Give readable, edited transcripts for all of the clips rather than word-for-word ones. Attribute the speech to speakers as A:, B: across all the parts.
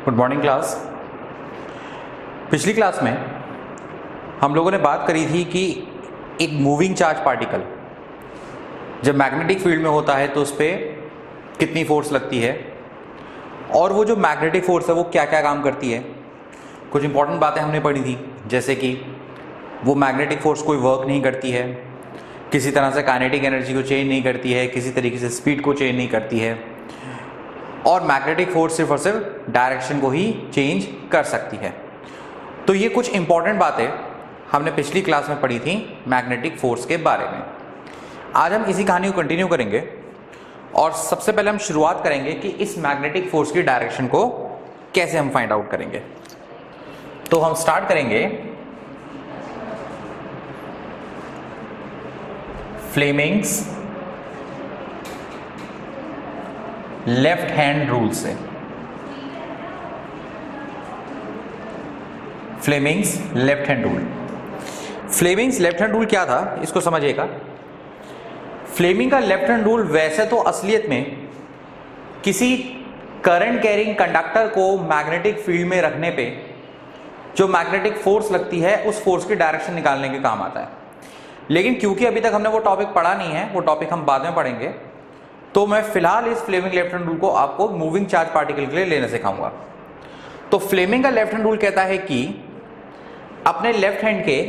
A: Good morning class. पिछली class में हम लोगों ने बात करी थी कि एक मूविंग चार्ज पार्टिकल जब मैग्नेटिक फील्ड में होता है तो उस पर कितनी फोर्स लगती है और वो जो मैग्नेटिक फोर्स है वो क्या क्या काम करती है। कुछ इंपॉर्टेंट बातें हमने पढ़ी थी, जैसे कि वो मैग्नेटिक फोर्स कोई वर्क नहीं करती है, किसी तरह से काइनेटिक एनर्जी को चेंज नहीं करती है, किसी तरीके से स्पीड को चेंज नहीं करती है, और मैग्नेटिक फोर्स सिर्फ और सिर्फ डायरेक्शन को ही चेंज कर सकती है। तो ये कुछ इंपॉर्टेंट बातें हमने पिछली क्लास में पढ़ी थी मैग्नेटिक फोर्स के बारे में। आज हम इसी कहानी को कंटिन्यू करेंगे और सबसे पहले हम शुरुआत करेंगे कि इस मैग्नेटिक फोर्स की डायरेक्शन को कैसे हम फाइंड आउट करेंगे। तो हम स्टार्ट करेंगे फ्लेमिंग्स लेफ्ट हैंड रूल से। Fleming's left hand rule. Fleming's left hand rule क्या था, इसको समझिएगा। फ्लेमिंग का लेफ्ट हैंड रूल वैसे तो असलियत में किसी करंट कैरिंग कंडक्टर को मैग्नेटिक फील्ड में रखने पे जो मैग्नेटिक फोर्स लगती है उस फोर्स की डायरेक्शन निकालने के काम आता है, लेकिन क्योंकि अभी तक हमने वो टॉपिक पढ़ा नहीं है, वो टॉपिक हम बाद में पढ़ेंगे, तो मैं फिलहाल इस फ्लेमिंग लेफ्ट हैंड रूल को आपको मूविंग चार्ज पार्टिकल के लिए लेने सिखाऊंगा। तो फ्लेमिंग का लेफ्ट हैंड रूल कहता है कि अपने लेफ्ट हैंड के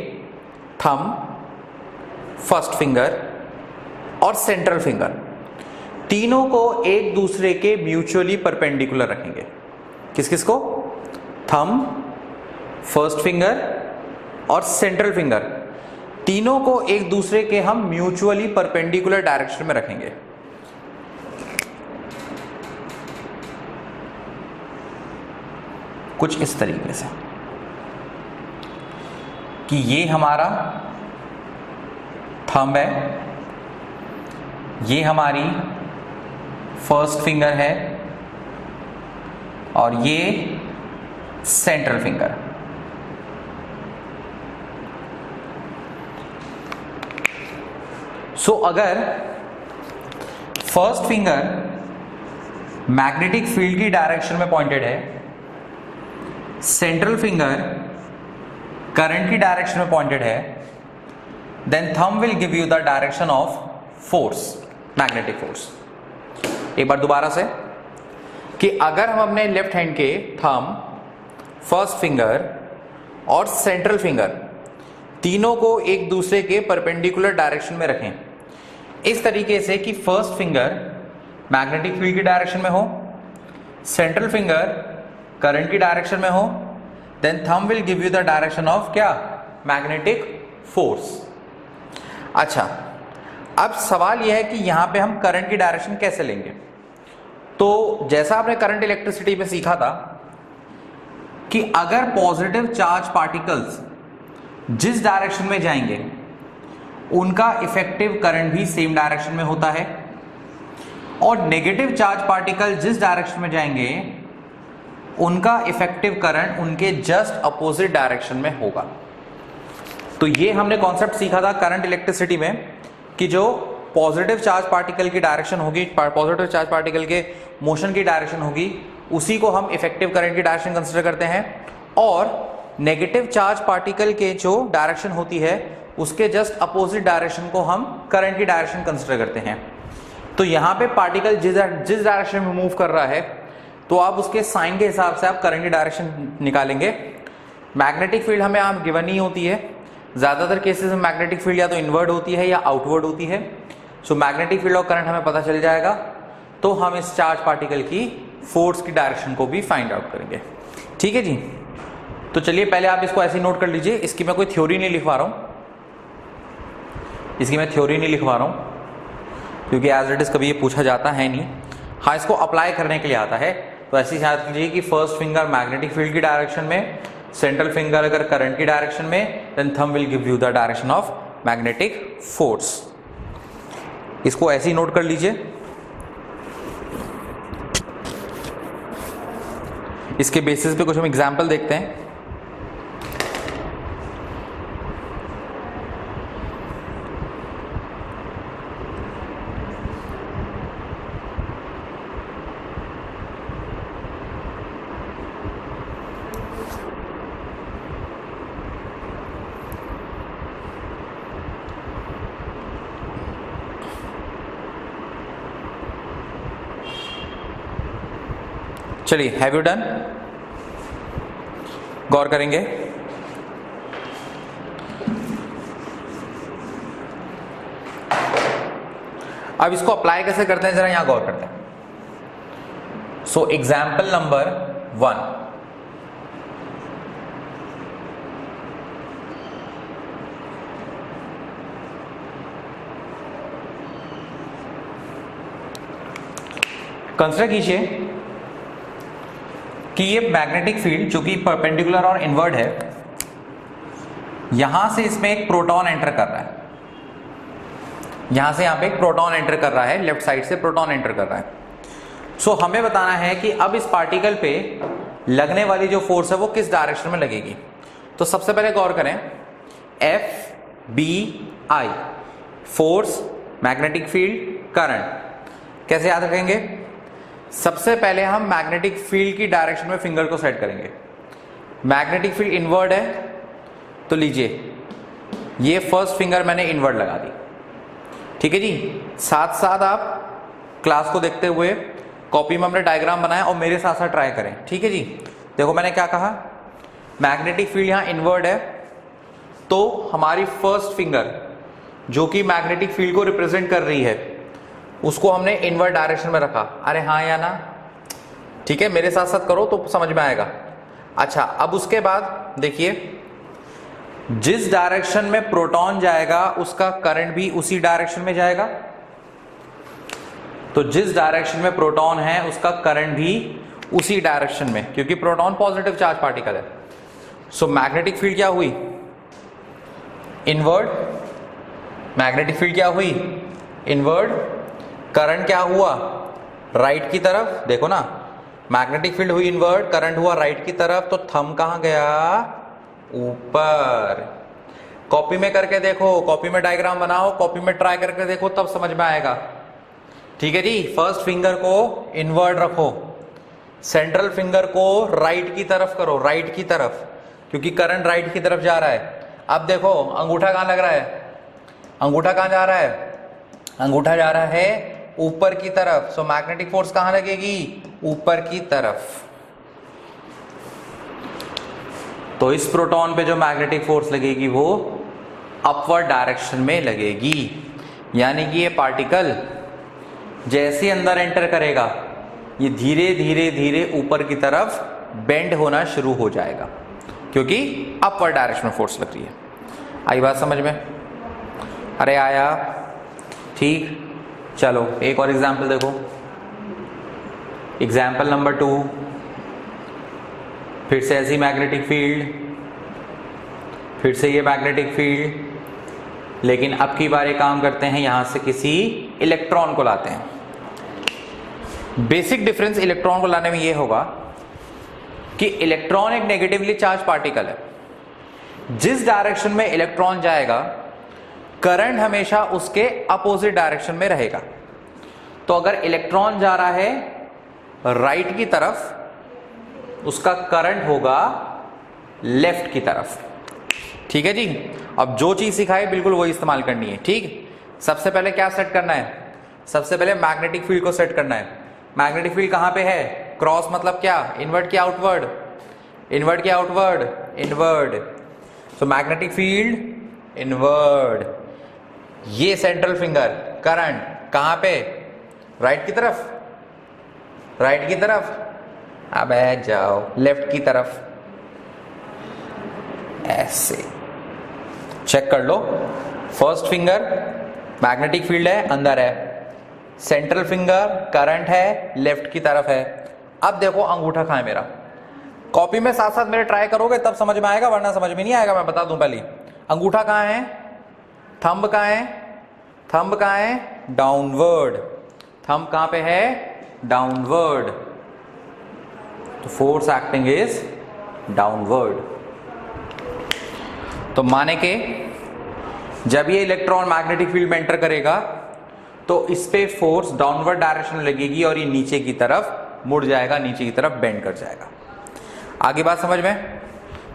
A: थंब, फर्स्ट फिंगर और सेंट्रल फिंगर तीनों को एक दूसरे के म्यूचुअली परपेंडिकुलर रखेंगे। किस किस को? थंब, फर्स्ट फिंगर और सेंट्रल फिंगर तीनों को एक दूसरे के हम म्यूचुअली परपेंडिकुलर डायरेक्शन में रखेंगे। कुछ इस तरीके से कि ये हमारा थंब है, ये हमारी फर्स्ट फिंगर है और ये सेंट्रल फिंगर। सो अगर फर्स्ट फिंगर मैग्नेटिक फील्ड की डायरेक्शन में पॉइंटेड है, सेंट्रल फिंगर करंट की डायरेक्शन में पॉइंटेड है, then thumb will give you the direction of force, magnetic force. एक बार दोबारा से कि अगर हम अपने लेफ्ट हैंड के थंब, फर्स्ट फिंगर और सेंट्रल फिंगर तीनों को एक दूसरे के परपेंडिकुलर डायरेक्शन में रखें, इस तरीके से कि फर्स्ट फिंगर मैग्नेटिक फील्ड की डायरेक्शन में हो, सेंट्रल फिंगर करंट की डायरेक्शन में हो, then thumb will give you the direction of क्या? Magnetic force. अच्छा, अब सवाल यह है कि यहां पे हम करंट की डायरेक्शन कैसे लेंगे। तो जैसा आपने करंट इलेक्ट्रिसिटी में सीखा था कि अगर पॉजिटिव चार्ज पार्टिकल्स जिस डायरेक्शन में जाएंगे उनका इफेक्टिव करंट भी सेम डायरेक्शन में होता है, और नेगेटिव चार्ज पार्टिकल जिस डायरेक्शन में जाएंगे उनका इफेक्टिव करंट उनके जस्ट अपोजिट डायरेक्शन में होगा। तो ये हमने कॉन्सेप्ट सीखा था करंट इलेक्ट्रिसिटी में कि जो पॉजिटिव चार्ज पार्टिकल की डायरेक्शन होगी, पॉजिटिव चार्ज पार्टिकल के मोशन की डायरेक्शन होगी, उसी को हम इफेक्टिव करंट की डायरेक्शन कंसीडर करते हैं, और नेगेटिव चार्ज पार्टिकल के जो डायरेक्शन होती है उसके जस्ट अपोजिट डायरेक्शन को हम करंट की डायरेक्शन कंसीडर करते हैं। तो यहाँ पे पार्टिकल जिस डायरेक्शन में मूव कर रहा है तो आप उसके साइन के हिसाब से आप करंट की डायरेक्शन निकालेंगे। मैग्नेटिक फील्ड हमें यहाँ गिवन नहीं होती है, ज्यादातर केसेस में मैग्नेटिक फील्ड या तो इनवर्ड होती है या आउटवर्ड होती है। सो मैग्नेटिक फील्ड और करंट हमें पता चल जाएगा, तो हम इस चार्ज पार्टिकल की फोर्स की डायरेक्शन को भी फाइंड आउट करेंगे। ठीक है जी। तो चलिए पहले आप इसको ऐसे नोट कर लीजिए। इसकी मैं कोई थ्योरी नहीं लिखवा रहा हूं, क्योंकि एज इट इज कभी ये पूछा जाता है नहीं। हाँ, इसको अप्लाई करने के लिए आता है। तो ऐसी याद कीजिए कि फर्स्ट फिंगर मैग्नेटिक फील्ड की डायरेक्शन में, सेंट्रल फिंगर अगर करंट की डायरेक्शन में, then thumb will give you the direction of magnetic force. इसको ऐसे ही नोट कर लीजिए। इसके बेसिस पे कुछ हम एग्जांपल देखते हैं। चलिए, हैव यू डन? गौर करेंगे। अब इसको अप्लाई कैसे करते हैं जरा यहां गौर करते हैं। सो एग्जाम्पल नंबर 1, कंसिडर कीजिए कि ये मैग्नेटिक फील्ड जो कि परपेंडिकुलर और इनवर्ड है, यहां से इसमें एक प्रोटॉन एंटर कर रहा है, यहां से यहां पे एक प्रोटॉन एंटर कर रहा है, लेफ्ट साइड से प्रोटॉन एंटर कर रहा है। सो हमें बताना है कि अब इस पार्टिकल पे लगने वाली जो फोर्स है वो किस डायरेक्शन में लगेगी। तो सबसे पहले गौर करें, FBI, force, magnetic field, current, कैसे याद रखेंगे? सबसे पहले हम मैग्नेटिक फील्ड की डायरेक्शन में फिंगर को सेट करेंगे। मैग्नेटिक फील्ड इनवर्ड है, तो लीजिए ये फर्स्ट फिंगर मैंने इनवर्ड लगा दी, ठीक है जी। साथ साथ आप क्लास को देखते हुए कॉपी में हमने डायग्राम बनाया और मेरे साथ साथ ट्राई करें, ठीक है जी। देखो मैंने क्या कहा, मैग्नेटिक फील्ड यहां इनवर्ड है, तो हमारी फर्स्ट फिंगर जो कि मैग्नेटिक फील्ड को रिप्रेजेंट कर रही है उसको हमने इनवर्ड डायरेक्शन में रखा। अरे हाँ या ना? ठीक है, मेरे साथ साथ करो तो समझ में आएगा। अच्छा, अब उसके बाद देखिए, जिस डायरेक्शन में प्रोटॉन जाएगा उसका करंट भी उसी डायरेक्शन में जाएगा। तो जिस डायरेक्शन में प्रोटॉन है उसका करंट भी उसी डायरेक्शन में, क्योंकि प्रोटॉन पॉजिटिव चार्ज पार्टिकल है। सो मैग्नेटिक फील्ड क्या हुई? इनवर्ड। मैग्नेटिक फील्ड क्या हुई? इनवर्ड। करंट क्या हुआ? राइट की तरफ। देखो ना, मैग्नेटिक फील्ड हुई इनवर्ड, करंट हुआ राइट की तरफ, तो थंब कहां गया? ऊपर। कॉपी में करके देखो, कॉपी में डायग्राम बनाओ, कॉपी में ट्राई करके देखो, तब समझ में आएगा, ठीक है जी। फर्स्ट फिंगर को इनवर्ड रखो, सेंट्रल फिंगर को राइट की तरफ करो, राइट की तरफ, क्योंकि करंट राइट की तरफ जा रहा है। अब देखो अंगूठा कहां लग रहा है? अंगूठा कहां जा रहा है? अंगूठा जा रहा है ऊपर की तरफ। सो मैग्नेटिक फोर्स कहां लगेगी? ऊपर की तरफ। तो इस प्रोटॉन पे जो मैग्नेटिक फोर्स लगेगी वो अपवर्ड डायरेक्शन में लगेगी, यानी कि ये पार्टिकल जैसे अंदर एंटर करेगा ये धीरे धीरे धीरे ऊपर की तरफ बेंड होना शुरू हो जाएगा, क्योंकि अपवर्ड डायरेक्शन में फोर्स लग रही है। आई बात समझ में? अरे आया, ठीक। चलो एक और एग्जाम्पल देखो, एग्जाम्पल नंबर 2। फिर से ऐसी मैग्नेटिक फील्ड, फिर से ये मैग्नेटिक फील्ड, लेकिन अब की बार एक काम करते हैं, यहां से किसी इलेक्ट्रॉन को लाते हैं। बेसिक डिफरेंस इलेक्ट्रॉन को लाने में यह होगा कि इलेक्ट्रॉन एक नेगेटिवली चार्ज पार्टिकल है। जिस डायरेक्शन में इलेक्ट्रॉन जाएगा करंट हमेशा उसके अपोजिट डायरेक्शन में रहेगा। तो अगर इलेक्ट्रॉन जा रहा है राइट की तरफ, उसका करंट होगा लेफ्ट की तरफ, ठीक है जी। अब जो चीज सिखाई बिल्कुल वही इस्तेमाल करनी है, ठीक। सबसे पहले क्या सेट करना है? सबसे पहले मैग्नेटिक फील्ड को सेट करना है। मैग्नेटिक फील्ड कहां पे है? क्रॉस मतलब क्या? इनवर्ड क्या आउटवर्ड? इनवर्ड क्या outward? Inward. So magnetic field inward. ये सेंट्रल फिंगर, करंट कहां पे? राइट की तरफ, राइट की तरफ। अब जाओ लेफ्ट की तरफ, ऐसे चेक कर लो। फर्स्ट फिंगर मैग्नेटिक फील्ड है, अंदर है। सेंट्रल फिंगर करंट है, लेफ्ट की तरफ है। अब देखो अंगूठा कहां है मेरा? कॉपी में साथ साथ मेरे ट्राई करोगे तब समझ में आएगा, वरना समझ में नहीं आएगा, मैं बता दूं पहले। अंगूठा कहां है? थंब कहां है? थंब कहां है? डाउनवर्ड। थंब कहां पे है? डाउनवर्ड। तो फोर्स एक्टिंग इज डाउनवर्ड। तो माने के जब ये इलेक्ट्रॉन मैग्नेटिक फील्ड में एंटर करेगा तो इस पे फोर्स डाउनवर्ड डायरेक्शन में लगेगी और ये नीचे की तरफ मुड़ जाएगा, नीचे की तरफ बेंड कर जाएगा। आगे बात समझ में?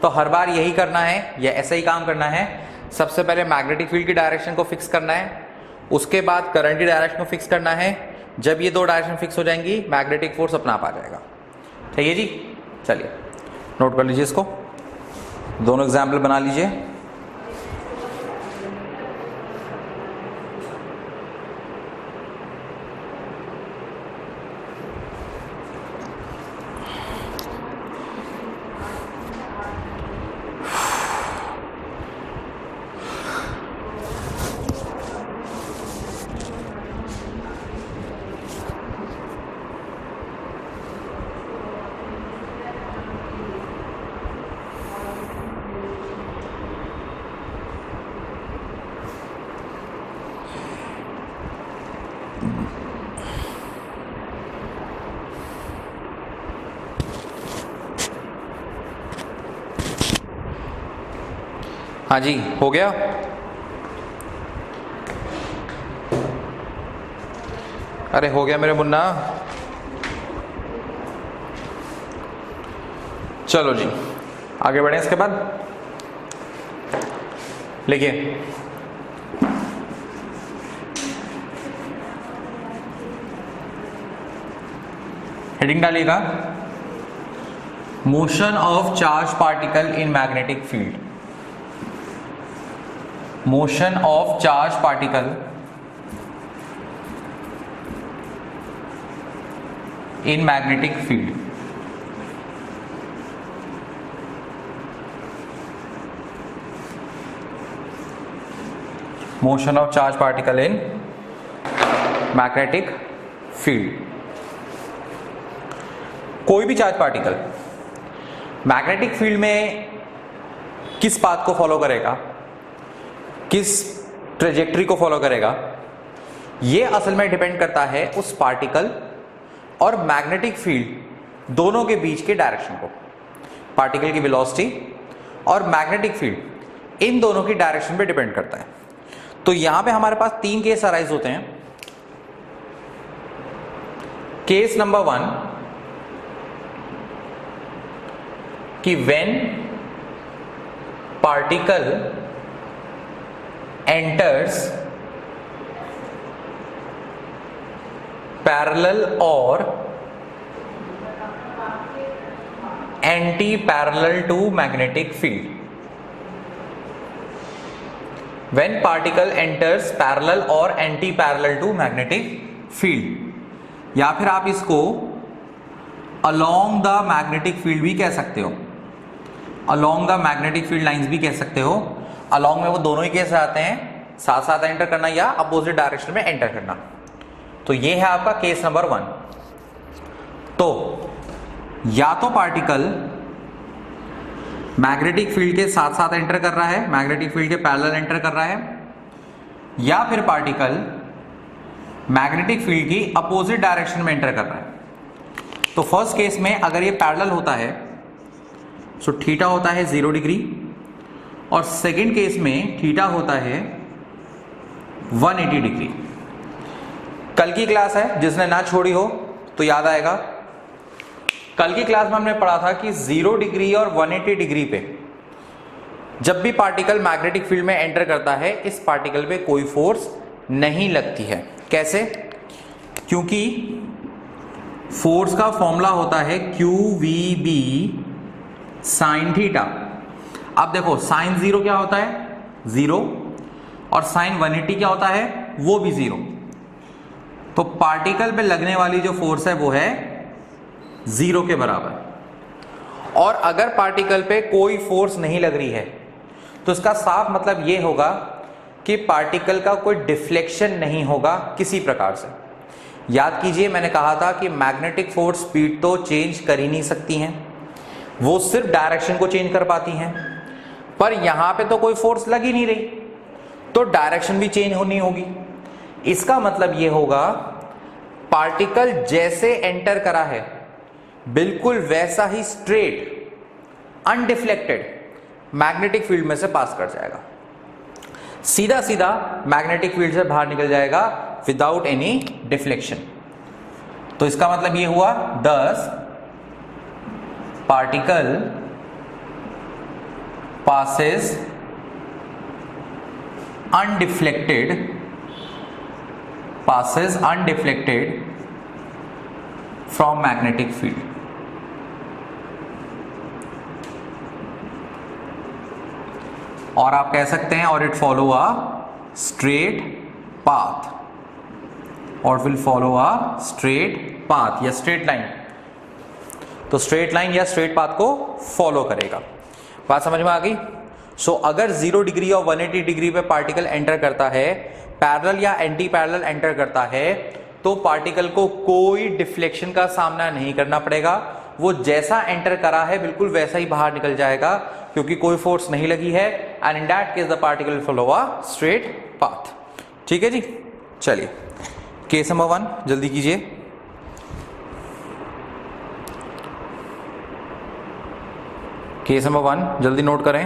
A: तो हर बार यही करना है या ऐसा ही काम करना है। सबसे पहले मैग्नेटिक फील्ड की डायरेक्शन को फिक्स करना है, उसके बाद करंट की डायरेक्शन को फिक्स करना है। जब ये दो डायरेक्शन फिक्स हो जाएंगी मैग्नेटिक फोर्स अपना आप आ जाएगा। ठीक है जी, चलिए नोट कर लीजिए इसको, दोनों एग्जाम्पल बना लीजिए। हाँ जी, हो गया। अरे हो गया मेरे मुन्ना। चलो जी आगे बढ़े। इसके बाद लिखिए, हेडिंग डालिएगा, motion of charge particle in magnetic field. Motion of charge particle in magnetic field. Motion of charge particle in magnetic field. कोई भी चार्ज पार्टिकल मैग्नेटिक फील्ड में किस पाथ को फॉलो करेगा, किस ट्रेजेक्टरी को फॉलो करेगा, यह असल में डिपेंड करता है उस पार्टिकल और मैग्नेटिक फील्ड दोनों के बीच के डायरेक्शन को। पार्टिकल की वेलोसिटी और मैग्नेटिक फील्ड इन दोनों की डायरेक्शन पे डिपेंड करता है। तो यहां पे हमारे पास 3 केस अराइज होते हैं। केस नंबर 1 कि when particle enters parallel or anti-parallel to magnetic field. When particle enters parallel or anti-parallel to magnetic field, या फिर आप इसको along the magnetic field भी कह सकते हो, along the magnetic field lines भी कह सकते हो। अलॉन्ग में वो दोनों ही केस आते हैं, साथ साथ एंटर करना या अपोजिट डायरेक्शन में एंटर करना। तो ये है आपका केस नंबर 1। तो या तो पार्टिकल मैग्नेटिक फील्ड के साथ साथ एंटर कर रहा है, मैग्नेटिक फील्ड के पैरेलल एंटर कर रहा है, या फिर पार्टिकल मैग्नेटिक फील्ड की अपोजिट डायरेक्शन में एंटर कर रहा है। तो फर्स्ट केस में अगर ये पैरेलल होता है तो थीटा होता है 0 डिग्री, और सेकेंड केस में थीटा होता है 180 डिग्री। कल की क्लास है, जिसने ना छोड़ी हो तो याद आएगा। कल की क्लास में हमने पढ़ा था कि 0 डिग्री और 180 डिग्री पे जब भी पार्टिकल मैग्नेटिक फील्ड में एंटर करता है, इस पार्टिकल पे कोई फोर्स नहीं लगती है। कैसे? क्योंकि फोर्स का फॉर्मूला होता है QVB साइन थीटा। अब देखो साइन 0 क्या होता है? 0, और साइन 180 क्या होता है? वो भी 0। तो पार्टिकल पे लगने वाली जो फोर्स है वो है 0 के बराबर। और अगर पार्टिकल पे कोई फोर्स नहीं लग रही है तो इसका साफ मतलब ये होगा कि पार्टिकल का कोई डिफ्लेक्शन नहीं होगा किसी प्रकार से। याद कीजिए, मैंने कहा था कि मैग्नेटिक फोर्स स्पीड तो चेंज कर ही नहीं सकती हैं, वो सिर्फ डायरेक्शन को चेंज कर पाती हैं। पर यहां पे तो कोई फोर्स लग ही नहीं रही, तो डायरेक्शन भी चेंज होनी होगी। इसका मतलब यह होगा पार्टिकल जैसे एंटर करा है बिल्कुल वैसा ही स्ट्रेट अनडिफ्लेक्टेड मैग्नेटिक फील्ड में से पास कर जाएगा, सीधा सीधा मैग्नेटिक फील्ड से बाहर निकल जाएगा विदाउट एनी डिफ्लेक्शन। तो इसका मतलब यह हुआ 10 particle passes undeflected from magnetic field। और आप कह सकते हैं और it follow a straight path, और will follow a straight path या स्ट्रेट लाइन, तो स्ट्रेट लाइन या स्ट्रेट पाथ को फॉलो करेगा। बात समझ में आ गई? सो अगर 0 डिग्री और 180 डिग्री पे पार्टिकल एंटर करता है, पैरेलल या एंटी पैरेलल एंटर करता है, तो पार्टिकल को कोई डिफ्लेक्शन का सामना नहीं करना पड़ेगा। वो जैसा एंटर करा है बिल्कुल वैसा ही बाहर निकल जाएगा, क्योंकि कोई फोर्स नहीं लगी है। And in that case the particle follow a straight path. ठीक है जी, चलिए केस नंबर 1 जल्दी कीजिए। केस नंबर 1 जल्दी नोट करें।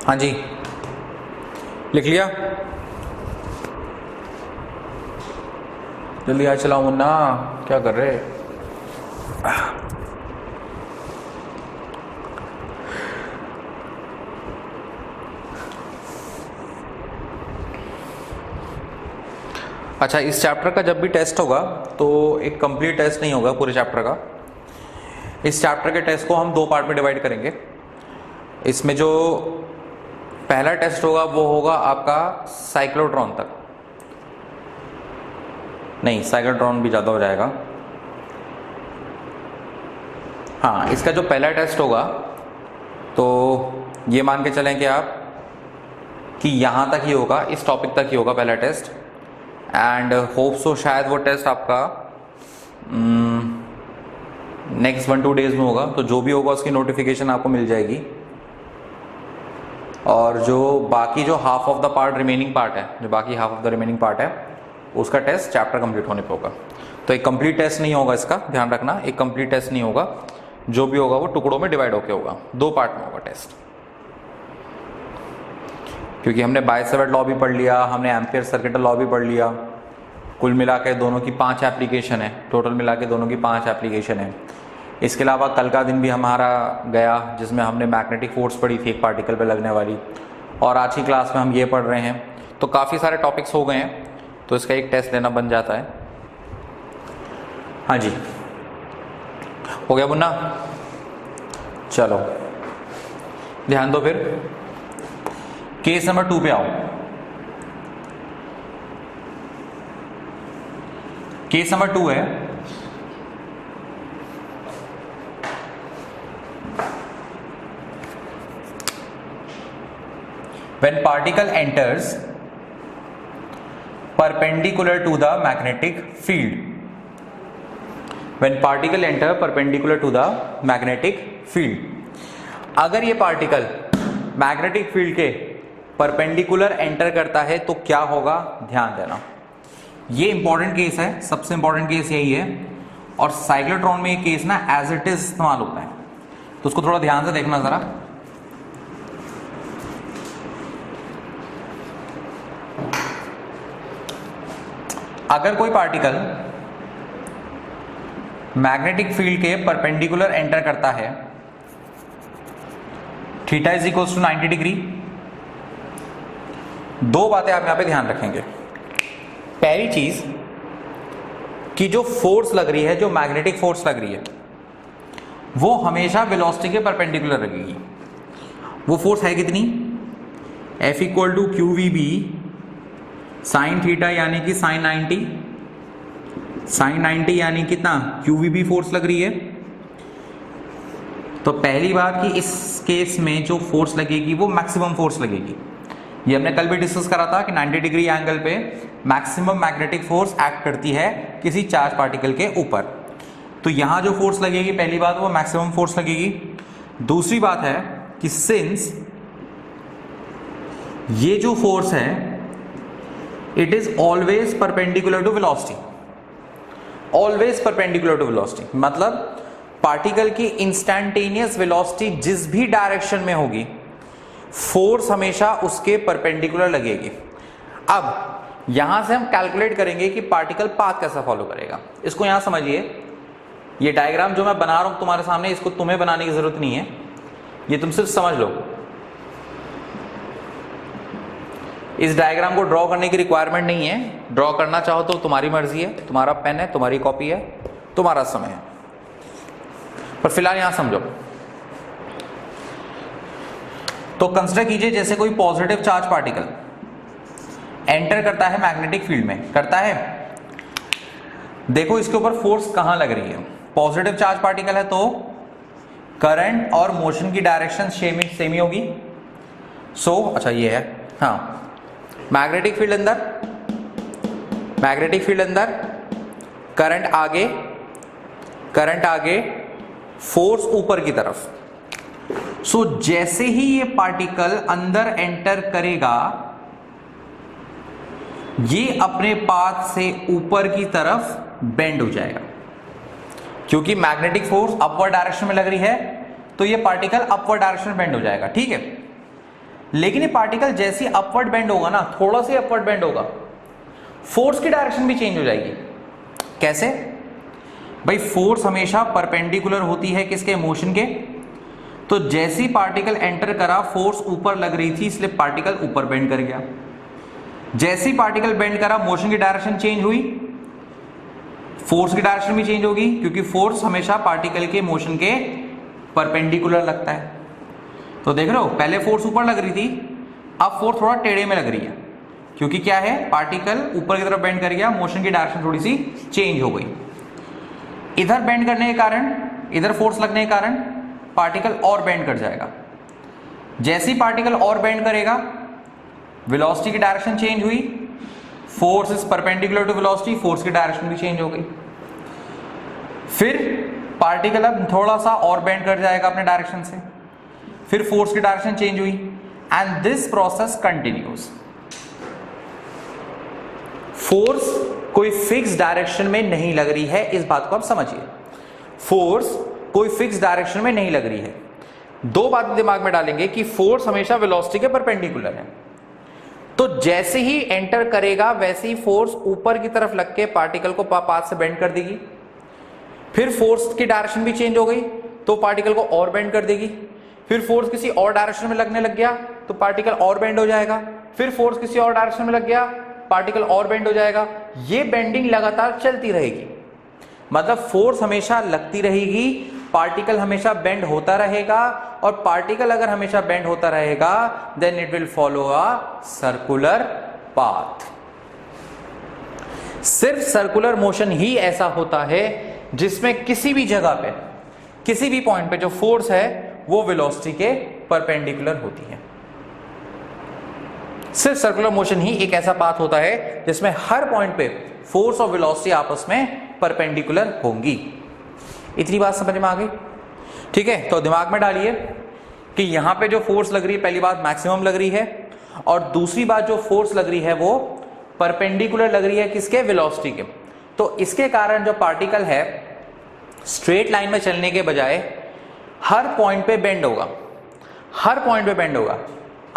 A: हाँ जी, लिख लिया? जल्दी आज चलाओ मुन्ना, क्या कर रहे? अच्छा, इस चैप्टर का जब भी टेस्ट होगा तो एक कंप्लीट टेस्ट नहीं होगा पूरे चैप्टर का। इस चैप्टर के टेस्ट को हम 2 पार्ट में डिवाइड करेंगे। इसमें जो पहला टेस्ट होगा वो होगा आपका साइक्लोट्रॉन तक, नहीं साइक्लोट्रॉन भी ज़्यादा हो जाएगा। हाँ, इसका जो पहला टेस्ट होगा तो ये मान के चलें कि आप कि यहाँ तक ही होगा, इस टॉपिक तक ही होगा पहला टेस्ट। एंड होप सो शायद वो टेस्ट आपका नेक्स्ट 1-2 डेज में होगा, तो जो भी होगा उसकी नोटिफिकेशन आपको मिल जाएगी। और जो बाकी जो half of the part remaining part है, जो बाकी half of the remaining part है, उसका टेस्ट चैप्टर कंप्लीट होने पे होगा। तो एक कंप्लीट टेस्ट नहीं होगा, इसका ध्यान रखना, एक कंप्लीट टेस्ट नहीं होगा। जो भी होगा वो टुकड़ों में डिवाइड होकर होगा, 2 पार्ट में होगा टेस्ट। क्योंकि हमने बाय-सेवर्ट लॉ भी पढ़ लिया, हमने एम्पियर सर्किट लॉ भी पढ़ लिया। कुल मिला के दोनों की 5 एप्लीकेशन है, टोटल मिला के दोनों की 5 एप्लीकेशन है। इसके अलावा कल का दिन भी हमारा गया जिसमें हमने मैग्नेटिक फोर्स पढ़ी थी एक पार्टिकल पे लगने वाली, और आज की क्लास में हम ये पढ़ रहे हैं। तो काफ़ी सारे टॉपिक्स हो गए हैं, तो इसका एक टेस्ट लेना बन जाता है। हाँ जी, हो गया मुन्ना? चलो ध्यान दो, फिर केस नंबर 2 पे आओ। केस नंबर 2 है when particle enters perpendicular to the magnetic field, when particle enter perpendicular to the magnetic field, अगर ये पार्टिकल मैग्नेटिक फील्ड के परपेंडिकुलर एंटर करता है तो क्या होगा, ध्यान देना। ये इंपॉर्टेंट केस है, सबसे इंपॉर्टेंट केस यही है। और साइक्लोट्रॉन में ये केस ना एज इट इज इस्तेमाल होता है, तो उसको थोड़ा ध्यान से देखना जरा। अगर कोई पार्टिकल मैग्नेटिक फील्ड के परपेंडिकुलर एंटर करता है, theta is equals to 90 degree, दो बातें आप यहां पे ध्यान रखेंगे। पहली चीज कि जो फोर्स लग रही है, जो मैग्नेटिक फोर्स लग रही है, वो हमेशा वेलोसिटी के परपेंडिकुलर लगेगी। वो फोर्स है कितनी? F equal to q v b sine theta यानी कि साइन 90 यानी कितना? क्यू वी बी फोर्स लग रही है। तो पहली बात कि इस केस में जो फोर्स लगेगी वो मैक्सिमम फोर्स लगेगी। ये हमने कल भी डिस्कस करा था कि 90 डिग्री एंगल पे मैक्सिमम मैग्नेटिक फोर्स एक्ट करती है किसी चार्ज पार्टिकल के ऊपर। तो यहां जो फोर्स लगेगी, पहली बात वो मैक्सिमम फोर्स लगेगी। दूसरी बात है कि सिंस ये जो फोर्स है it is always perpendicular to velocity, always perpendicular to velocity, मतलब पार्टिकल की इंस्टैंटेनियस वेलोसिटी जिस भी डायरेक्शन में होगी, फोर्स हमेशा उसके परपेंडिकुलर लगेगी। अब यहां से हम कैलकुलेट करेंगे कि पार्टिकल पाथ कैसा फॉलो करेगा। इसको यहां समझिए, ये डायग्राम जो मैं बना रहा हूं तुम्हारे सामने, इसको तुम्हें बनाने की जरूरत नहीं है, ये तुम सिर्फ समझ लो। इस डायग्राम को ड्रॉ करने की रिक्वायरमेंट नहीं है, ड्रॉ करना चाहो तो तुम्हारी मर्जी है, तुम्हारा पेन है, तुम्हारी कॉपी है, तुम्हारा समय है, पर फिलहाल यहां समझो। तो कंसिडर कीजिए जैसे कोई पॉजिटिव चार्ज पार्टिकल एंटर करता है मैग्नेटिक फील्ड में, करता है। देखो इसके ऊपर फोर्स कहां लग रही है। पॉजिटिव चार्ज पार्टिकल है तो करंट और मोशन की डायरेक्शन सेम ही होगी। अच्छा ये है, हाँ, मैग्नेटिक फील्ड अंदर, करंट आगे, फोर्स ऊपर की तरफ। जैसे ही ये पार्टिकल अंदर एंटर करेगा, ये अपने पाथ से ऊपर की तरफ बेंड हो जाएगा, क्योंकि मैग्नेटिक फोर्स अपवर्ड डायरेक्शन में लग रही है, तो ये पार्टिकल अपवर्ड डायरेक्शन में बेंड हो जाएगा, ठीक है। लेकिन ये पार्टिकल जैसे ही अपवर्ड बेंड होगा ना, थोड़ा सा अपवर्ड बेंड होगा, फोर्स की डायरेक्शन भी चेंज हो जाएगी। कैसे भाई? फोर्स हमेशा परपेंडिकुलर होती है किसके? मोशन के। तो जैसी पार्टिकल एंटर करा, फोर्स ऊपर लग रही थी, इसलिए पार्टिकल ऊपर बेंड कर गया। जैसी पार्टिकल बेंड करा, मोशन की डायरेक्शन चेंज हुई, फोर्स की डायरेक्शन भी चेंज होगी, क्योंकि फोर्स हमेशा पार्टिकल के मोशन के परपेंडिकुलर लगता है। तो देख रहे हो, पहले फोर्स ऊपर लग रही थी, अब फोर्स थोड़ा टेढ़े में लग रही है, क्योंकि क्या है? पार्टिकल ऊपर की तरफ बेंड कर गया, मोशन की डायरेक्शन थोड़ी सी चेंज हो गई। इधर बेंड करने के कारण, इधर फोर्स लगने के कारण पार्टिकल और बेंड कर जाएगा। जैसे ही पार्टिकल और बेंड करेगा, वेलोसिटी की डायरेक्शन चेंज हुई, force is perpendicular to velocity, force की डायरेक्शन भी चेंज हो गई। फिर पार्टिकल अब थोड़ा सा और बेंड कर जाएगा अपने डायरेक्शन से, फिर फोर्स की डायरेक्शन चेंज हुई, and this process continues. Force कोई फिक्स डायरेक्शन में नहीं लग रही है, इस बात को आप समझिए। फोर्स कोई फिक्स डायरेक्शन में नहीं लग रही है। दो बातें दिमाग में डालेंगे कि फोर्स हमेशा वेलोसिटी के परपेंडिकुलर है, तो जैसे ही एंटर करेगा वैसे ही फोर्स ऊपर की तरफ लग के पार्टिकल को पाथ से बेंड कर देगी। फिर फोर्स की डायरेक्शन भी चेंज हो गई, तो पार्टिकल को और बेंड कर देगी। फिर फोर्स किसी और डायरेक्शन में लगने लग गया, तो पार्टिकल और बेंड हो जाएगा। फिर फोर्स किसी और डायरेक्शन में लग गया, पार्टिकल और बेंड हो जाएगा। ये बेंडिंग लगातार चलती रहेगी, मतलब फोर्स हमेशा लगती रहेगी, पार्टिकल हमेशा बेंड होता रहेगा, और पार्टिकल अगर हमेशा बेंड होता रहेगा then it will follow a circular path. सिर्फ सर्कुलर मोशन ही ऐसा होता है जिसमें किसी भी जगह पे, किसी भी पॉइंट पे जो फोर्स है वो वेलोसिटी के परपेंडिकुलर होती है। सिर्फ सर्कुलर मोशन ही एक ऐसा पाथ होता है जिसमें हर पॉइंट पे फोर्स और वेलोसिटी आपस में परपेंडिकुलर होंगी। इतनी बात समझ में आ गई? ठीक है, तो दिमाग में डालिए कि यहां पे जो फोर्स लग रही है, पहली बात मैक्सिमम लग रही है, और दूसरी बात जो फोर्स लग रही है वो परपेंडिकुलर लग रही है किसके? वेलोसिटी के। तो इसके कारण जो पार्टिकल है स्ट्रेट लाइन में चलने के बजाय हर पॉइंट पे बेंड होगा, हर पॉइंट पे बेंड होगा।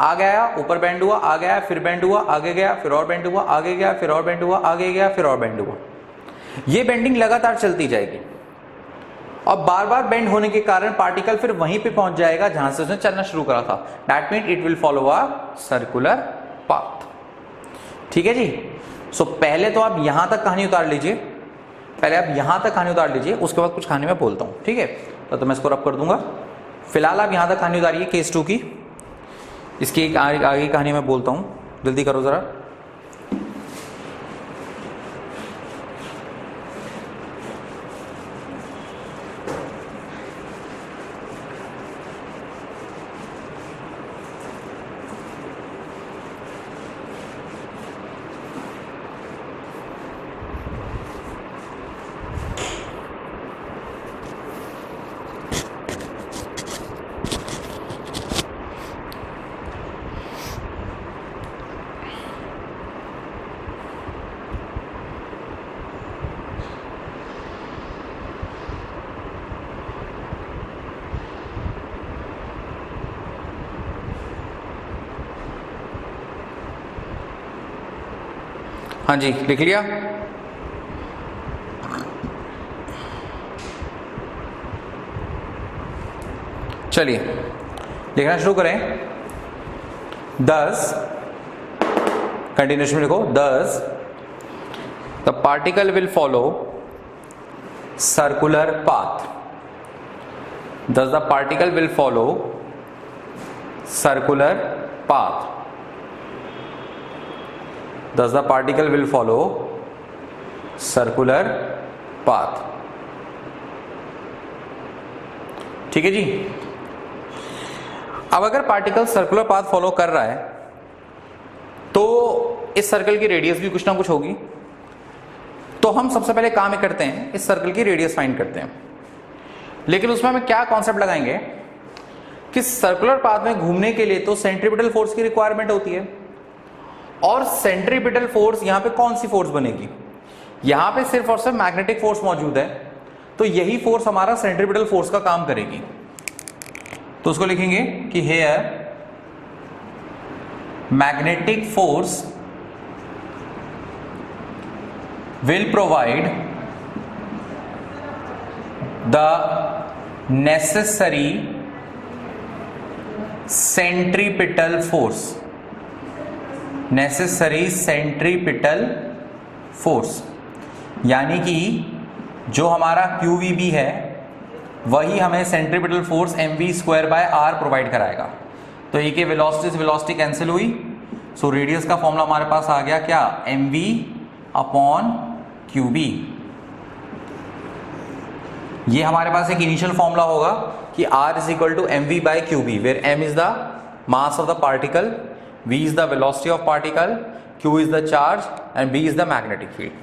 A: आ गया, ऊपर बेंड हुआ, आ गया, फिर बेंड हुआ, आगे गया, फिर और बेंड हुआ, आगे गया, फिर और बेंड हुआ, आगे गया, फिर और बेंड हुआ। ये बेंडिंग लगातार चलती जाएगी, और बार बार बेंड होने के कारण पार्टिकल फिर वहीं पे पहुंच जाएगा जहां से उसने चलना शुरू करा था। That mean it will follow a circular path. ठीक है जी। सो पहले तो आप यहां तक कहानी उतार लीजिए, पहले आप यहां तक कहानी उतार लीजिए, उसके बाद कुछ कहानी मैं बोलता हूं, ठीक है। तो मैं इसको रब कर दूंगा। फिलहाल आप यहां तक कहानी उतारिए केस 2 की, इसकी आगे की कहानी मैं बोलता हूं, जल्दी करो जरा। हाँ जी, लिख लिया। चलिए लिखना शुरू करें। 10 कंटिन्यूएशन में लिखो, 10 the particle will follow circular path. 10 the particle will follow circular path. 10 the particle will follow circular path। ठीक है जी। अब अगर पार्टिकल सर्कुलर पाथ फॉलो कर रहा है तो इस सर्कल की रेडियस भी कुछ ना कुछ होगी। तो हम सबसे पहले काम करते हैं, इस सर्कल की रेडियस फाइंड करते हैं। लेकिन उसमें हमें क्या कॉन्सेप्ट लगाएंगे कि सर्कुलर पाथ में घूमने के लिए तो सेंट्रीपिटल फोर्स की रिक्वायरमेंट होती है, और सेंट्रीपिटल फोर्स यहां पे कौन सी फोर्स बनेगी, यहां पे सिर्फ और सिर्फ मैग्नेटिक फोर्स मौजूद है, तो यही फोर्स हमारा सेंट्रीपिटल फोर्स का काम करेगी। तो उसको लिखेंगे कि here magnetic force will provide the necessary centripetal force, necessary centripetal force, यानी कि जो हमारा QVB है वही हमें सेंट्रीपिटल फोर्स mv²/r प्रोवाइड कराएगा। तो ए के वेलोसिटी से वेलोसिटी कैंसिल हुई, सो रेडियस का फॉर्मूला हमारे पास आ गया क्या, mv/qb। ये हमारे पास एक इनिशियल फॉर्मूला होगा कि r is equal to mv/qb, where m is the mass of the particle, v is the velocity of particle, q is the charge and b is the magnetic field।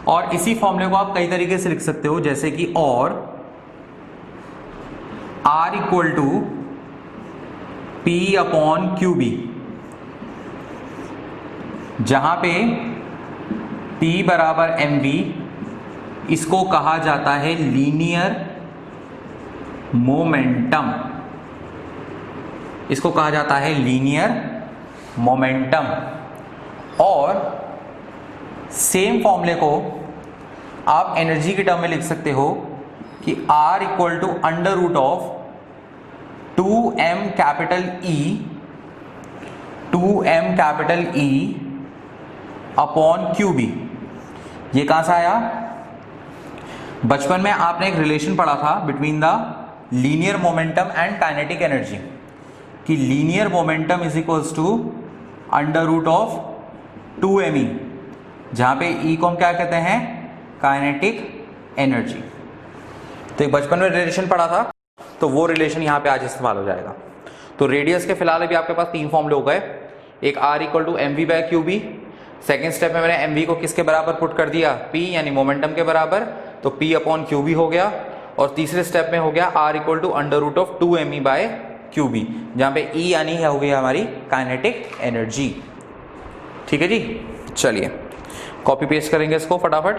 A: और इसी फॉर्मूले को आप कई तरीके से लिख सकते हो, जैसे कि और r इक्वल टू p/qb, जहां पे p बराबर mv, इसको कहा जाता है लीनियर मोमेंटम, इसको कहा जाता है लीनियर मोमेंटम। और सेम फॉर्मूले को आप एनर्जी की टर्म में लिख सकते हो कि R equal to under root of 2m capital E upon QB। ये कहां से आया, बचपन में आपने एक रिलेशन पढ़ा था between the linear momentum and kinetic energy, कि linear momentum is equals to under root of 2me, जहां पे E को हम क्या कहते हैं, काइनेटिक एनर्जी। तो एक बचपन में रिलेशन पढ़ा था, तो वो रिलेशन यहां पे आज इस्तेमाल हो जाएगा। तो रेडियस के फिलहाल अभी आपके पास 3 फॉर्मूले हो गए, एक R equal to mv/qb, second step में मैंने mv को किसके बराबर पुट कर दिया, p यानी मोमेंटम के बराबर, तो p/qb हो गया। और तीसरे स्टेप में हो गया R equal to under root of 2me/qb, जहां पे E यानी हो गई हमारी काइनेटिक एनर्जी। ठीक है जी। चलिए कॉपी पेस्ट करेंगे इसको फटाफट।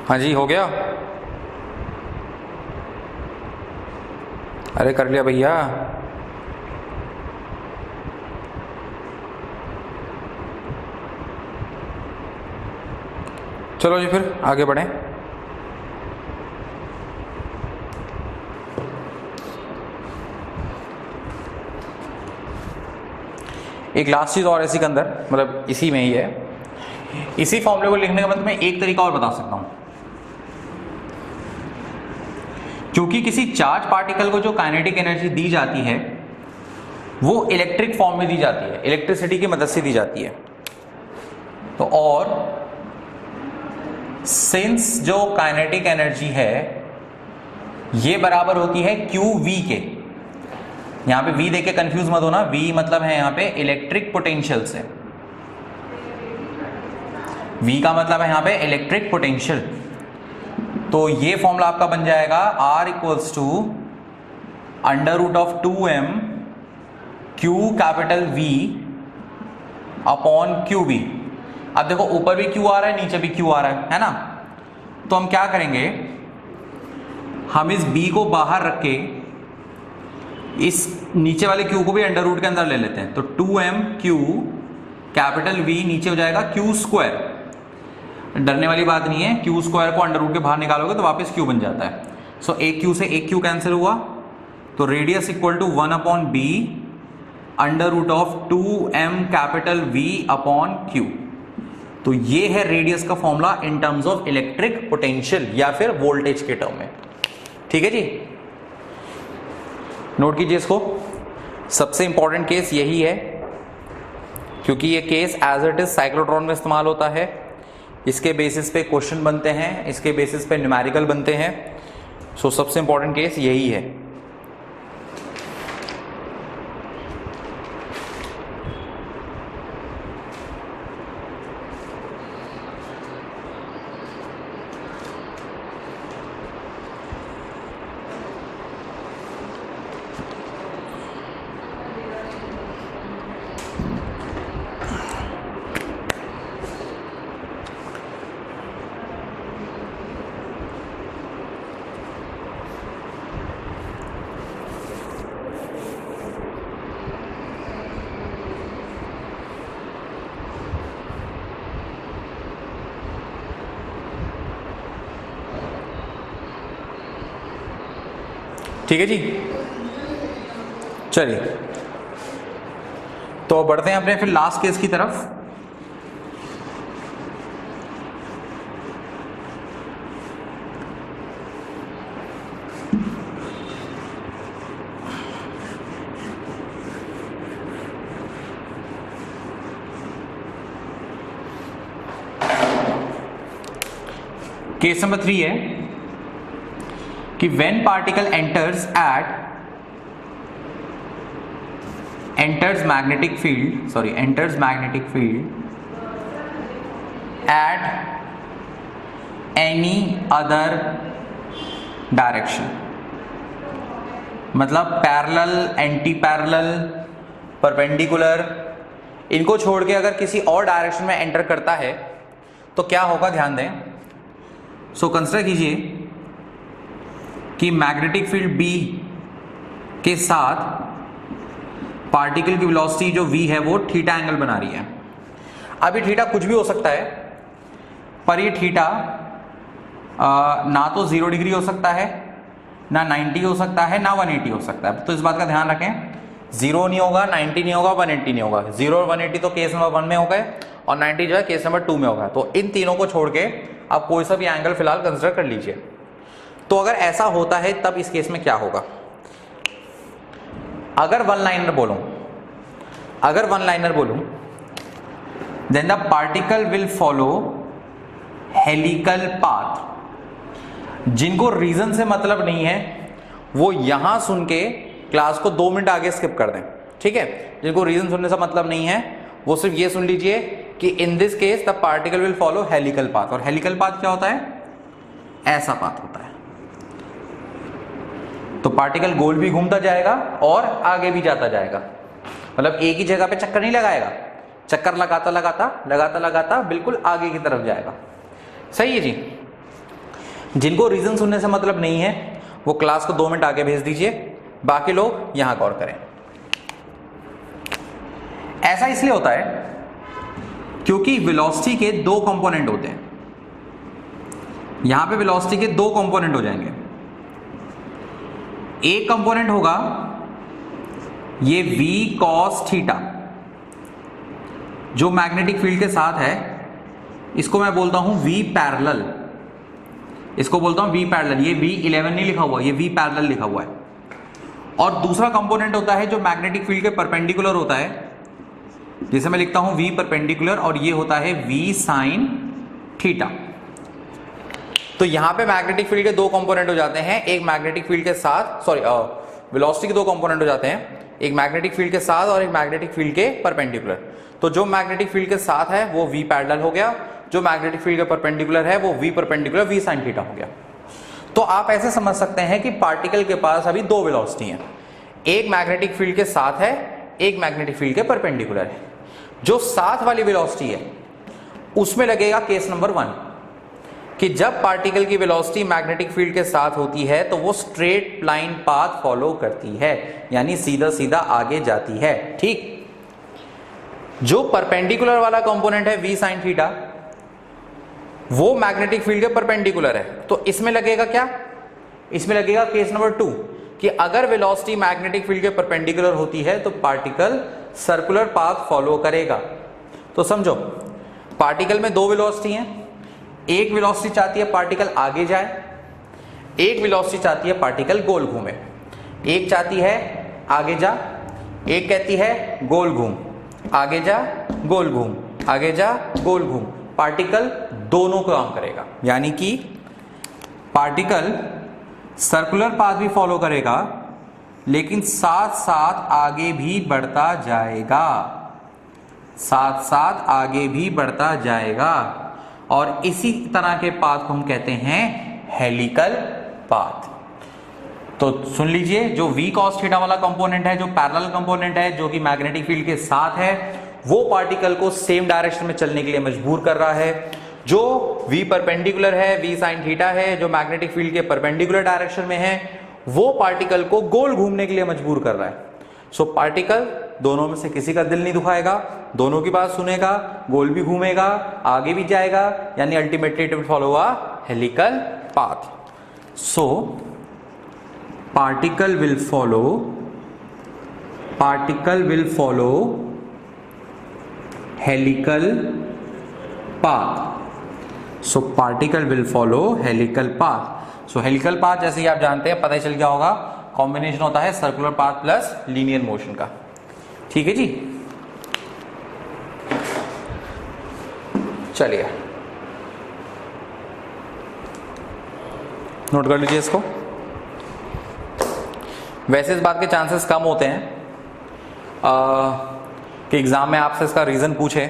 A: हाँ जी, हो गया। अरे कर लिया भैया। चलो जी फिर आगे बढ़ें। एक लास्ट चीज़ और इसी के अंदर, मतलब इसी में ही है, इसी फॉर्मूले को लिखने का मतलब मैं एक तरीका और बता सकता हूं। क्योंकि किसी चार्ज पार्टिकल को जो काइनेटिक एनर्जी दी जाती है वो इलेक्ट्रिक फॉर्म में दी जाती है, इलेक्ट्रिसिटी की मदद से दी जाती है। तो और सिंस जो काइनेटिक एनर्जी है ये बराबर होती है क्यू वी के, यहां पे वी देख के कंफ्यूज मत होना, वी मतलब है यहां पे इलेक्ट्रिक पोटेंशियल से, वी का मतलब है यहां पे इलेक्ट्रिक पोटेंशियल। तो ये फॉर्मूला आपका बन जाएगा R equals to under root of 2m Q capital V upon Q B. अब देखो ऊपर भी Q आ रहा है, नीचे भी Q आ रहा है ना। तो हम क्या करेंगे, हम इस B को बाहर रख के इस नीचे वाले Q को भी अंडर रूट के अंदर ले लेते हैं। तो 2m Q कैपिटल V नीचे हो जाएगा Q स्क्वायर। डरने वाली बात नहीं है, Q स्क्वायर को अंडर रूट के बाहर निकालोगे तो वापस Q बन जाता है। सो एक Q से एक Q कैंसिल हुआ, तो radius equal to 1 upon B under root of 2m capital V upon Q। तो ये है रेडियस का formula in terms of electric potential या फिर वोल्टेज के टर्म में। ठीक है जी, नोट कीजिए इसको। सबसे इंपॉर्टेंट केस यही है क्योंकि ये case as it is cyclotron में इस्तेमाल होता है। इसके बेसिस पे क्वेश्चन बनते हैं, इसके बेसिस पे न्यूमेरिकल बनते हैं। सो सबसे इंपॉर्टेंट केस यही है। ठीक है जी, चलिए तो बढ़ते हैं अपने फिर लास्ट केस की तरफ। केस नंबर 3 है कि when particle enters magnetic field at any other direction, मतलब पैरेलल, एंटी पैरेलल, परपेंडिकुलर, इनको छोड़ के अगर किसी और डायरेक्शन में एंटर करता है तो क्या होगा, ध्यान दें। सो कंसिडर कीजिए कि मैग्नेटिक फील्ड B के साथ पार्टिकल की वेलोसिटी जो v है वो थीटा एंगल बना रही है। अब ये थीटा कुछ भी हो सकता है, पर ये थीटा ना तो 0 डिग्री हो सकता है, ना 90 हो सकता है, ना 180 हो सकता है। तो इस बात का ध्यान रखें, 0 नहीं होगा, 90 नहीं होगा, 180 नहीं होगा। 0 और 180 तो केस नंबर 1 में हो गए और 90 जो है केस नंबर 2 में होगा। तो इन तीनों को छोड़ के आप कोई सा भी एंगल फिलहाल कंसिडर कर लीजिए। तो अगर ऐसा होता है तब इस केस में क्या होगा। अगर वन लाइनर बोलूं then the particle will follow helical path. जिनको रीजन से मतलब नहीं है वो यहां सुन के क्लास को 2 मिनट आगे स्किप कर दें, ठीक है। जिनको रीजन सुनने से मतलब नहीं है वो सिर्फ ये सुन लीजिए कि in this case the particle will follow helical path. और हेलिकल पाथ क्या होता है, ऐसा पाथ होता है। तो पार्टिकल गोल भी घूमता जाएगा और आगे भी जाता जाएगा, मतलब एक ही जगह पे चक्कर नहीं लगाएगा, चक्कर लगाता लगाता बिल्कुल आगे की तरफ जाएगा। सही है जी। जिनको रीजन सुनने से मतलब नहीं है वो क्लास को 2 मिनट आगे भेज दीजिए, बाकी लोग यहां गौर करें। ऐसा इसलिए होता है क्योंकि वेलोसिटी के 2 कंपोनेंट होते हैं। यहां पे वेलोसिटी के 2 कंपोनेंट हो जाएंगे। एक कंपोनेंट होगा ये v cos थीटा, जो मैग्नेटिक फील्ड के साथ है, इसको मैं बोलता हूं v पैरेलल, इसको बोलता हूं v पैरेलल। ये v11 नहीं लिखा हुआ, ये v पैरेलल लिखा हुआ है। और दूसरा कंपोनेंट होता है जो मैग्नेटिक फील्ड के परपेंडिकुलर होता है, जिसे मैं लिखता हूं v परपेंडिकुलर, और ये होता है v sin थीटा। तो यहां पे मैग्नेटिक फील्ड के 2 कंपोनेंट हो जाते हैं, एक मैग्नेटिक फील्ड के साथ, सॉरी वेलोसिटी के 2 कंपोनेंट हो जाते हैं, एक मैग्नेटिक फील्ड के साथ और एक मैग्नेटिक फील्ड के परपेंडिकुलर। तो जो मैग्नेटिक फील्ड के साथ है वो v पैरेलल हो गया, जो मैग्नेटिक फील्ड के परपेंडिकुलर है वो v perpendicular v sin theta हो गया। तो आप ऐसे समझ सकते हैं कि पार्टिकल के पास अभी 2 वेलोसिटी हैं, एक मैग्नेटिक फील्ड के साथ है, एक मैग्नेटिक फील्ड के परपेंडिकुलर है। जो साथ वाली वेलोसिटी है उसमें लगेगा केस नंबर 1 कि जब पार्टिकल की वेलोसिटी मैग्नेटिक फील्ड के साथ होती है तो वो स्ट्रेट लाइन पाथ फॉलो करती है, यानी सीधा सीधा आगे जाती है। ठीक, जो परपेंडिकुलर वाला कंपोनेंट है v sin थीटा, वो मैग्नेटिक फील्ड के परपेंडिकुलर है। तो इसमें लगेगा क्या? इसमें लगेगा केस नंबर 2 कि अगर वेलोसिटी मैग्नेटिक फील्ड के परपेंडिकुलर होती है तो पार्टिकल सर्कुलर पाथ फॉलो करेगा। तो समझो, पार्टिकल में 2 वेलोसिटी हैं, एक वेलोसिटी चाहती है पार्टिकल आगे जाए, एक वेलोसिटी चाहती है पार्टिकल गोल घूमे। एक चाहती है आगे जा, एक कहती है गोल घूम, आगे जा गोल घूम, आगे जा गोल घूम। पार्टिकल दोनों को काम करेगा, यानी कि पार्टिकल सर्कुलर पाथ भी फॉलो करेगा लेकिन साथ साथ आगे भी बढ़ता जाएगा, साथ साथ आगे भी बढ़ता जाएगा। और इसी तरह के पाथ को हम कहते हैं हेलिकल पाथ। तो सुन लीजिए, जो v cos थीटा वाला कंपोनेंट है, जो पैरेलल कंपोनेंट है, जो कि मैग्नेटिक फील्ड के साथ है, वो पार्टिकल को सेम डायरेक्शन में चलने के लिए मजबूर कर रहा है। जो v परपेंडिकुलर है, v sin थीटा है, जो मैग्नेटिक फील्ड के परपेंडिकुलर डायरेक्शन में है, वो पार्टिकल को गोल घूमने के लिए मजबूर कर रहा है। सो पार्टिकल दोनों में से किसी का दिल नहीं दुखाएगा, दोनों की बात सुनेगा, गोल भी घूमेगा, आगे भी जाएगा, यानी ultimately it will follow a helical path. So particle will follow helical path. So particle will follow helical path. So helical path जैसे कि आप जानते हैं, पता ही चल गया होगा, कॉम्बिनेशन होता है circular path plus linear motion का। ठीक है जी, चलिए नोट कर लीजिए इसको। वैसे इस बात के चांसेस कम होते हैं कि एग्जाम में आपसे इसका रीजन पूछे,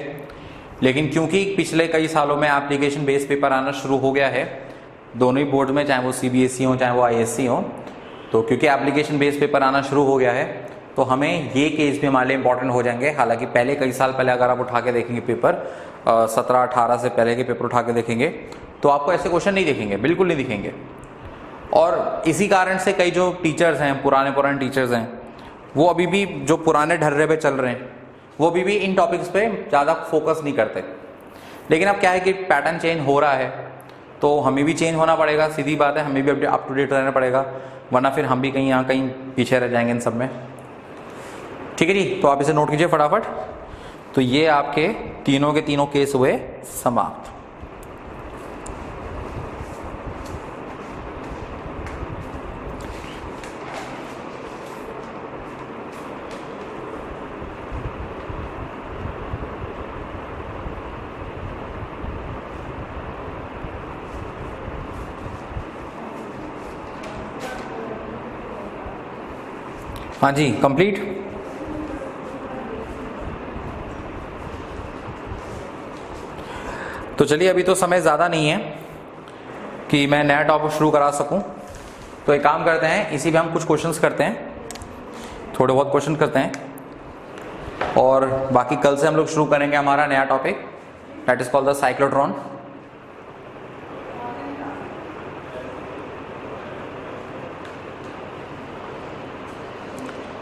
A: लेकिन क्योंकि पिछले कई सालों में एप्लीकेशन बेस्ड पेपर आना शुरू हो गया है दोनों ही बोर्ड में, चाहे वो CBSE हो चाहे वो ISC हो, तो क्योंकि एप्लीकेशन बेस्ड पेपर आना शुरू हो गया है तो हमें ये केस भी हमारे लिए इंपॉर्टेंट हो जाएंगे। हालांकि पहले कई साल पहले अगर आप उठा के देखेंगे पेपर, 17-18 से पहले के पेपर उठा के देखेंगे तो आपको ऐसे क्वेश्चन नहीं दिखेंगे, बिल्कुल नहीं दिखेंगे। और इसी कारण से कई जो टीचर्स हैं, पुराने टीचर्स हैं, वो अभी भी जो पुराने ढर्रे पे चल रहे हैं, वो अभी भी इन टॉपिक्स पे ज़्यादा फोकस नहीं करते। लेकिन अब क्या है कि पैटर्न चेंज हो रहा है तो हमें भी चेंज होना पड़ेगा, सीधी बात है, हमें भी अप टू डेट रहना पड़ेगा, वरना फिर हम भी कहीं यहाँ कहीं पीछे रह जाएंगे इन सब में। ठीक है जी, तो आप इसे नोट कीजिए फटाफट। तो ये आपके तीनों के तीनों केस हुए समाप्त। हाँ जी, कंप्लीट। तो चलिए, अभी तो समय ज़्यादा नहीं है कि मैं नया टॉपिक शुरू करा सकूं, तो एक काम करते हैं, इसी पे हम कुछ क्वेश्चंस करते हैं, थोड़े बहुत क्वेश्चन करते हैं, और बाकी कल से हम लोग शुरू करेंगे हमारा नया topic, that is called the cyclotron.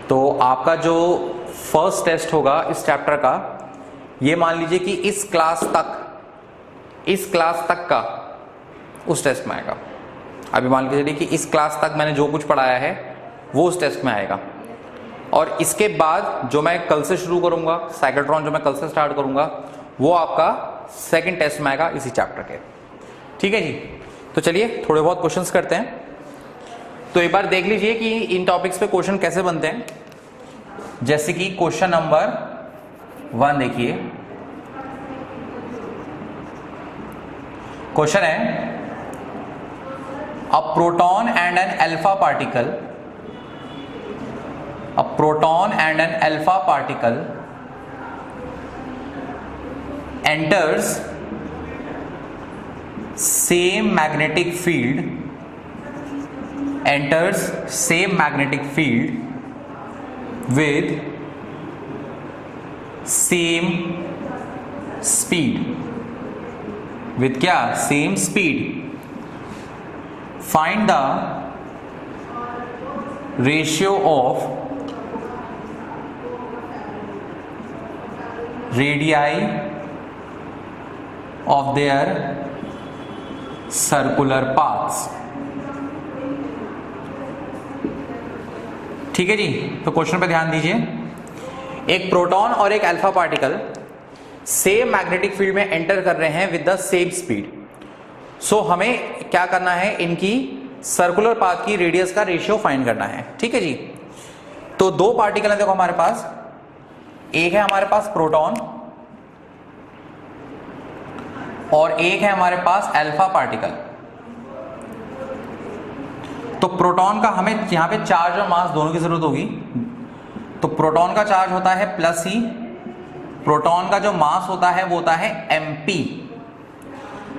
A: तो आपका जो फर्स्ट टेस्ट होगा इस चैप्टर का, ये मान लीजिए कि इस क्लास तक का उस टेस्ट में आएगा। अभी मान लीजिए कि इस क्लास तक मैंने जो कुछ पढ़ाया है वो उस टेस्ट में आएगा, और इसके बाद जो मैं कल से शुरू करूंगा, साइक्लोट्रॉन जो मैं कल से स्टार्ट करूंगा, वो आपका सेकंड टेस्ट में आएगा इसी चैप्टर के। ठीक है जी। तो चलिए थोड़े बहुत क्वेश्चंस करते हैं। तो एक बार देख लीजिए कि इन टॉपिक्स पे क्वेश्चन कैसे बनते हैं। जैसे कि क्वेश्चन नंबर 1 देखिए, क्वेश्चन है a proton and an alpha particle enters same magnetic field with same speed, with क्या, same speed. Find the ratio of radii of their circular paths. ठीक है जी। तो क्वेश्चन पे ध्यान दीजिए। एक प्रोटॉन और एक alpha particle same magnetic field में एंटर कर रहे हैं विद द सेम स्पीड। सो हमें क्या करना है, इनकी सर्कुलर पाथ की रेडियस का रेशियो फाइंड करना है। ठीक है जी। तो दो पार्टिकल है देखो हमारे पास, एक है हमारे पास प्रोटॉन और एक है हमारे पास अल्फा पार्टिकल। तो प्रोटॉन का हमें यहां पे चार्ज और मास दोनों की जरूरत होगी। तो प्रोटॉन का चार्ज होता है +e, प्रोटॉन का जो मास होता है वो होता है mp,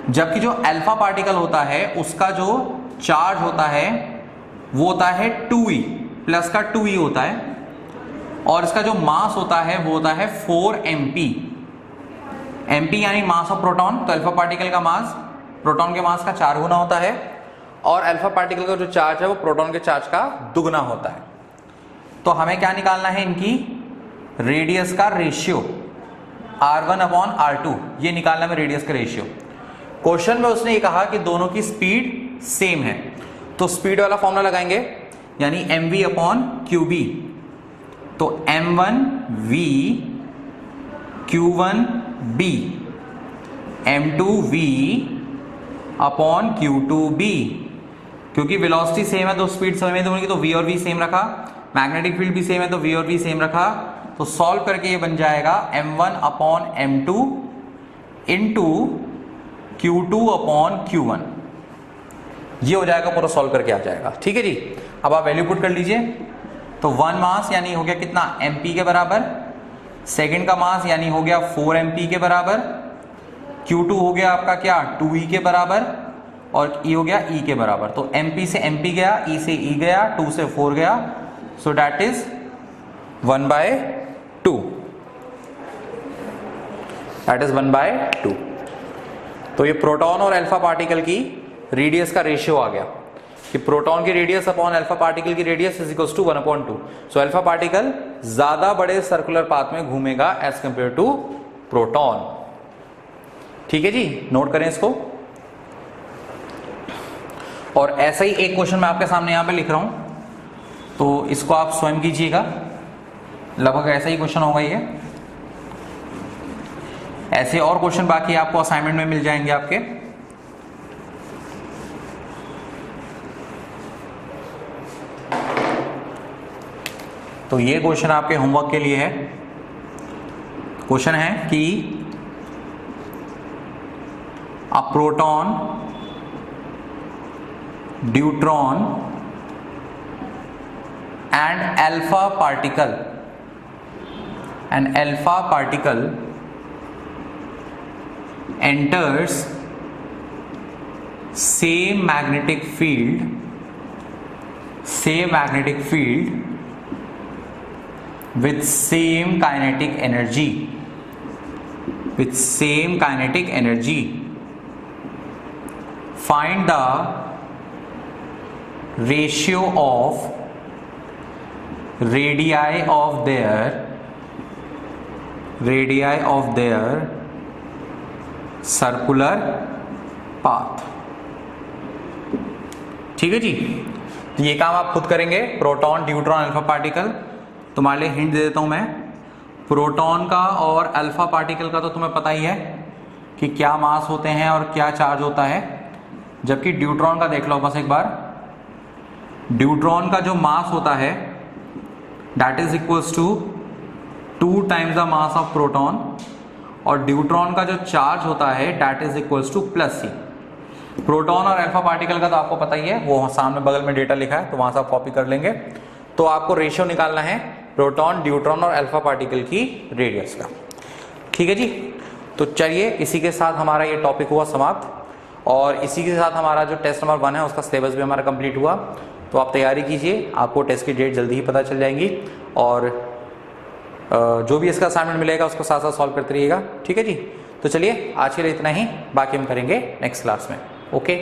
A: जबकि जो अल्फा पार्टिकल होता है उसका जो चार्ज होता है वो होता है 2e, प्लस का 2e होता है, और इसका जो मास होता है वो होता है 4mp। mp यानी मास ऑफ प्रोटॉन। तो अल्फा पार्टिकल का मास प्रोटॉन के मास का 4 गुना होता है, और अल्फा पार्टिकल का जो चार्ज है वो प्रोटॉन के चार्ज का दुगना होता है। तो हमें क्या निकालना है, इनकी रेडियस का रेशियो r1/r2, ये निकालना है रेडियस का रेशियो। क्वेश्चन में उसने ये कहा कि दोनों की स्पीड सेम है, तो स्पीड वाला फॉर्मूला लगाएंगे, यानी mv/qb। तो m1v q1b, m2v/q2b। क्योंकि वेलोसिटी सेम है तो स्पीड सेम है दोनों की, तो v और v सेम रखा। मैग्नेटिक फील्ड भी सेम है तो v और v सेम रखा। तो सॉल्व करके ये बन जाएगा m1/m2 इंटू q2/q1। ये हो जाएगा, पूरा सॉल्व करके आ जाएगा। ठीक है जी। अब आप वैल्यू पुट कर लीजिए। तो 1 मास यानी हो गया कितना, mp के बराबर। सेकंड का मास यानी हो गया 4mp के बराबर। q2 हो गया आपका क्या, 2e के बराबर, और e हो गया e के बराबर। तो mp से mp गया, e से e गया, 2 से 4 गया, so that is 1/2। That is 1/2। तो ये प्रोटॉन और अल्फा पार्टिकल की रेडियस का रेशियो आ गया कि प्रोटॉन की रेडियस अपॉन अल्फा पार्टिकल की radius is equals to 1/2। So alpha particle ज्यादा बड़े सर्कुलर पाथ में घूमेगा एज कंपेयर टू प्रोटॉन। ठीक है जी, नोट करें इसको। और ऐसा ही एक क्वेश्चन मैं आपके सामने यहां पे लिख रहा हूं, तो इसको आप स्वयं कीजिएगा। लगभग ऐसा ही क्वेश्चन होगा ये। ऐसे और क्वेश्चन बाकी आपको असाइनमेंट में मिल जाएंगे आपके। तो ये क्वेश्चन आपके होमवर्क के लिए है। क्वेश्चन है कि a proton, deuteron and alpha particle enters same magnetic field with same kinetic energy. Find the ratio of radii of their circular path. ठीक है जी, तो ये काम आप खुद करेंगे। Proton, neutron, alpha particle. तुम्हारे लिए हिंट दे देता हूं मैं। प्रोटॉन का और अल्फा पार्टिकल का तो तुम्हें पता ही है कि क्या मास होते हैं और क्या चार्ज होता है, जबकि ड्यूट्रॉन का देख लो बस एक बार। ड्यूट्रॉन का जो मास होता है that is equals to 2 times the mass of proton, और ड्यूट्रॉन का जो चार्ज होता है that is equals to +c। Proton और अल्फा पार्टिकल का तो आपको पता ही है, वो सामने बगल में डेटा लिखा है तो वहां से आप कॉपी कर लेंगे। तो आपको रेशियो निकालना है प्रोटॉन, ड्यूट्रॉन और अल्फा पार्टिकल की रेडियस का। ठीक है जी, तो चलिए इसी के साथ हमारा ये टॉपिक हुआ समाप्त, और इसी के साथ हमारा जो टेस्ट नंबर 1 है उसका सिलेबस भी हमारा कंप्लीट हुआ। तो आप तैयारी कीजिए, आपको टेस्ट की डेट जल्दी ही पता चल जाएंगी, और जो भी इसका असाइनमेंट मिलेगा उसको साथ साथ सॉल्व करते रहिएगा। ठीक है जी, तो चलिए आज के लिए इतना ही, बाकी हम करेंगे नेक्स्ट क्लास में। ओके।